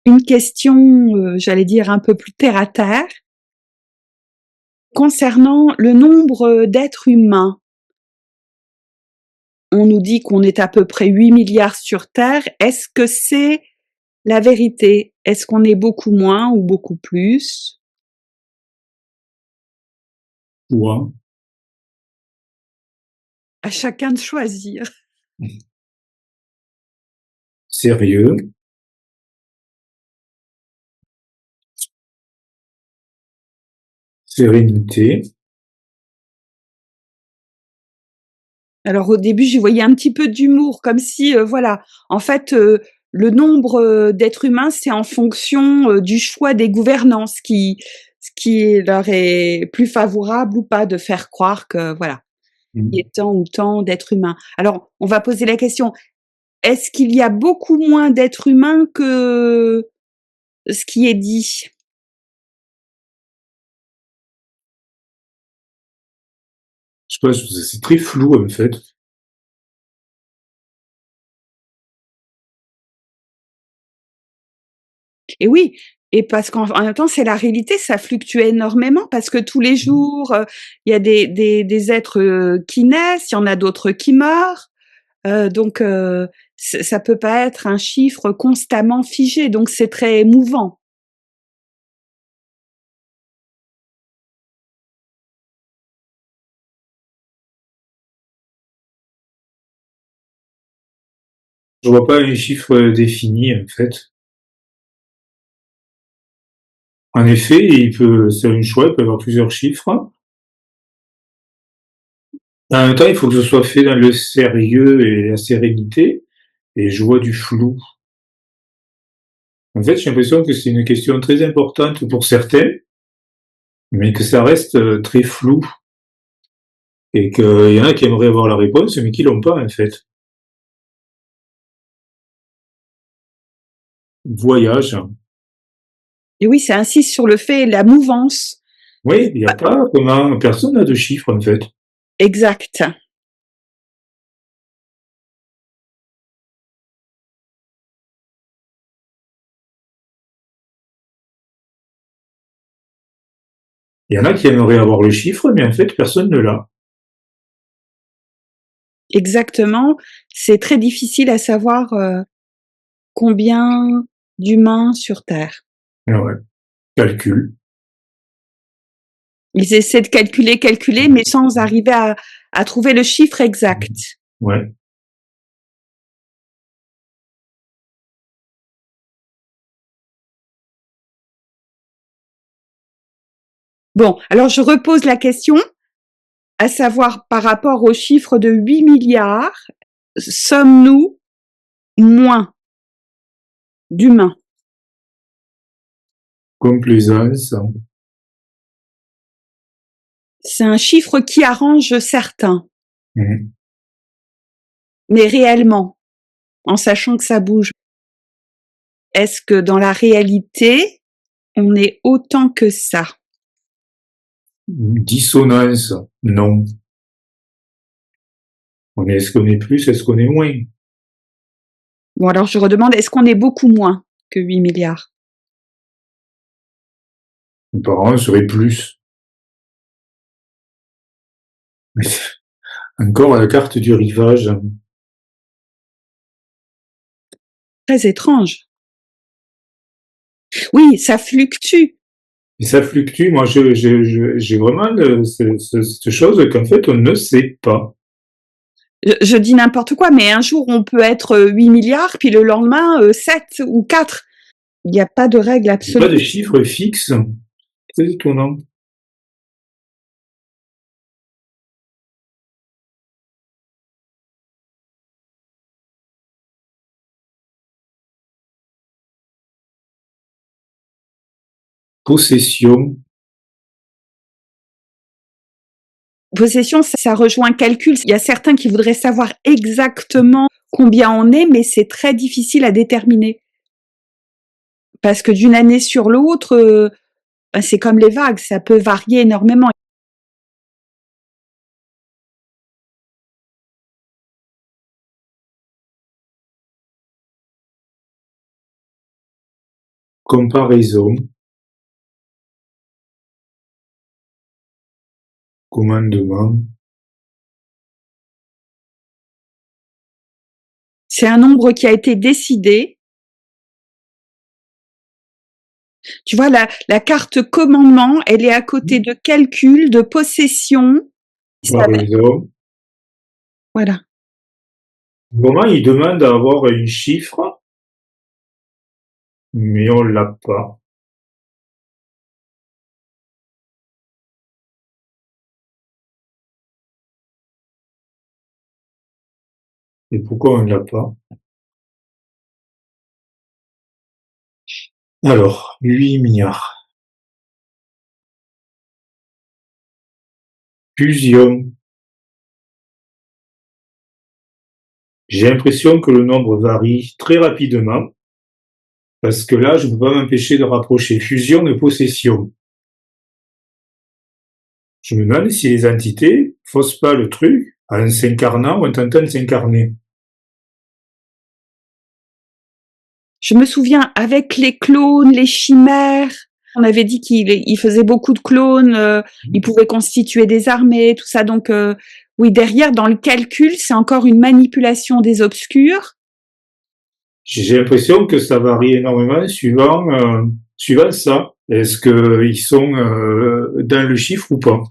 Une question, j'allais dire un peu plus terre à terre, concernant le nombre d'êtres humains. On nous dit qu'on est à peu près 8 milliards sur Terre. Est-ce que c'est la vérité? Est-ce qu'on est beaucoup moins ou beaucoup plus? Ou À chacun de choisir. sérieux, sérénité. Alors au début, j'y voyais un petit peu d'humour, comme si, voilà, en fait, le nombre d'êtres humains, c'est en fonction du choix des gouvernants, ce qui leur est plus favorable ou pas de faire croire que, voilà, il y a tant ou tant d'êtres humains. Alors, on va poser la question, est-ce qu'il y a beaucoup moins d'êtres humains que ce qui est dit? Je sais pas, c'est très flou en fait. Et oui, et parce qu'en même temps, c'est la réalité, ça fluctue énormément parce que tous les jours, il y a des êtres, qui naissent, il y en a d'autres qui meurent, donc ça peut pas être un chiffre constamment figé, donc c'est très mouvant. Je vois pas un chiffre défini en fait. En effet, c'est un choix, il peut y avoir plusieurs chiffres. En même temps, il faut que ce soit fait dans le sérieux et la sérénité, et je vois du flou. En fait, j'ai l'impression que c'est une question très importante pour certains, mais que ça reste très flou, et qu'il y en a qui aimeraient avoir la réponse, mais qui l'ont pas en fait. Voyage. Et oui, ça insiste sur le fait, la mouvance. Oui, il n'y a pas comment, personne n'a de chiffres en fait. Exact. Il y en a qui aimeraient avoir le chiffre, mais en fait, personne ne l'a. Exactement. C'est très difficile à savoir, combien d'humains sur terre. Ah ouais. Calcul. Ils essaient de calculer, mais sans arriver à trouver le chiffre exact. Ouais. Bon, alors je repose la question, à savoir par rapport au chiffre de 8 milliards, sommes-nous moins d'humains? Complaisance. C'est un chiffre qui arrange certains, Mhm. mais réellement, en sachant que ça bouge. Est-ce que dans la réalité, on est autant que ça? Dissonance. Non. Est-ce qu'on est plus, est-ce qu'on est moins? Bon, alors je redemande, est-ce qu'on est beaucoup moins que 8 milliards? Apparemment, on serait plus. Encore à la carte du rivage. Très étrange. Oui, ça fluctue. Et ça fluctue. Moi, j'ai vraiment cette chose qu'en fait, on ne sait pas. Je dis n'importe quoi, mais un jour on peut être 8 milliards, puis le lendemain 7 ou 4. Il n'y a pas de règle Il n'y a pas absolue. de chiffre fixe. C'est étonnant. Possession. Possession, ça rejoint le calcul. Il y a certains qui voudraient savoir exactement combien on est, mais c'est très difficile à déterminer. Parce que d'une année sur l'autre, ben, c'est comme les vagues, ça peut varier énormément. comparaison, commandement. C'est un nombre qui a été décidé. Tu vois, la carte commandement, elle est à côté de calcul, de possession. Comparaison. Voilà. Moment, il demande à avoir un chiffre, mais on l'a pas. Et pourquoi on l'a pas? Alors, 8 milliards. Fusion. J'ai l'impression que le nombre varie très rapidement, parce que là, je ne peux pas m'empêcher de rapprocher fusion et possession. Je me demande si les entités faussent pas le truc en s'incarnant ou en tentant de s'incarner. Je me souviens, avec les clones, les chimères, on avait dit qu'il faisait beaucoup de clones, il pouvait constituer des armées, tout ça. Donc, oui, derrière, dans le calcul, c'est encore une manipulation des obscurs. J'ai l'impression que ça varie énormément suivant ça. Est-ce qu'ils sont dans le chiffre ou pas?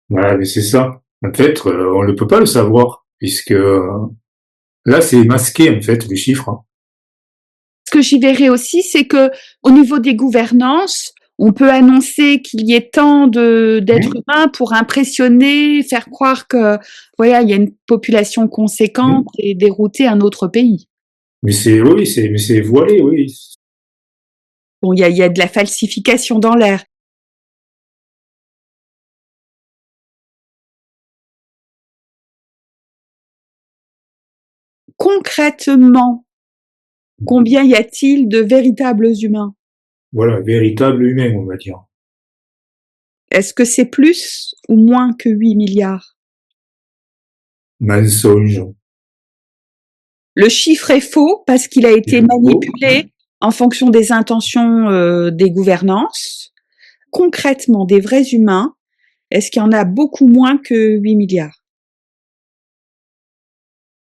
Ouais, mais c'est ça. En fait, on ne peut pas le savoir, puisque là, c'est masqué, en fait, les chiffres. Hein. Ce que j'y verrais aussi, c'est que au niveau des gouvernances, on peut annoncer qu'il y ait tant d'êtres humains pour impressionner, faire croire que voilà, il y a une population conséquente et dérouter un autre pays. Mais c'est voilé, oui. Bon, il y a de la falsification dans l'air. Concrètement, combien y a-t-il de véritables humains? Voilà, véritable humain, on va dire. Est-ce que c'est plus ou moins que 8 milliards? Mensonge. Le chiffre est faux parce qu'il a été manipulé en fonction des intentions des gouvernances. Concrètement, des vrais humains, est-ce qu'il y en a beaucoup moins que 8 milliards?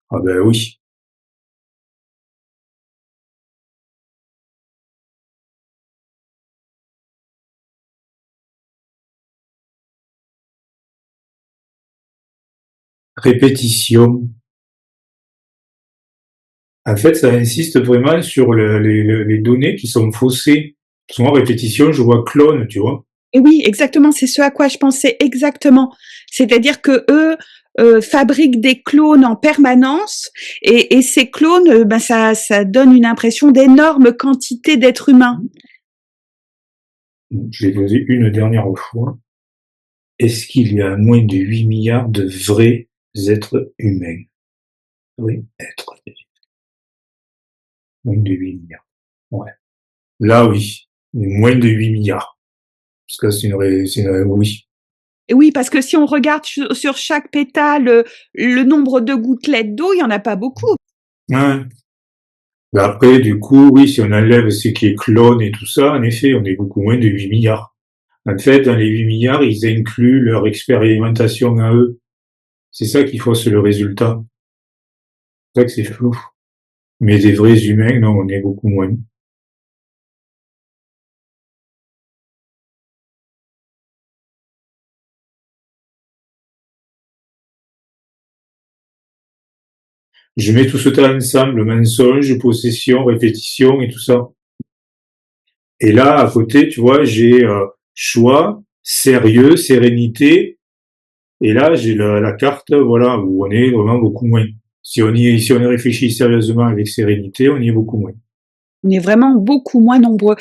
Ah ben oui. Répétition. En fait, ça insiste vraiment sur les données qui sont faussées. Souvent, répétition, je vois clone, tu vois. Et oui, exactement, c'est ce à quoi je pensais exactement. C'est-à-dire que eux fabriquent des clones en permanence et ces clones, ben ça donne une impression d'énorme quantité d'êtres humains. Je vais poser une dernière fois. Est-ce qu'il y a moins de 8 milliards de vrais êtres humains? Oui, êtres humains. Moins de 8 milliards. Ouais. Là, oui. Moins de 8 milliards. Parce que c'est oui. Et oui, parce que si on regarde sur chaque pétale le nombre de gouttelettes d'eau, il y en a pas beaucoup. Ouais. Mais après, du coup, oui, si on enlève ce qui est clone et tout ça, en effet, on est beaucoup moins de 8 milliards. En fait, dans les 8 milliards, ils incluent leur expérimentation à eux. C'est ça qui fausse le résultat. C'est ça que c'est flou. Mais des vrais humains, non, on est beaucoup moins. Je mets tout ce temps ensemble, mensonge, possession, répétition et tout ça. Et là, à côté, tu vois, j'ai choix, sérieux, sérénité. Et là, j'ai la carte, voilà, où on est vraiment beaucoup moins. Si on y réfléchit sérieusement avec sérénité, on y est beaucoup moins. On est vraiment beaucoup moins nombreux.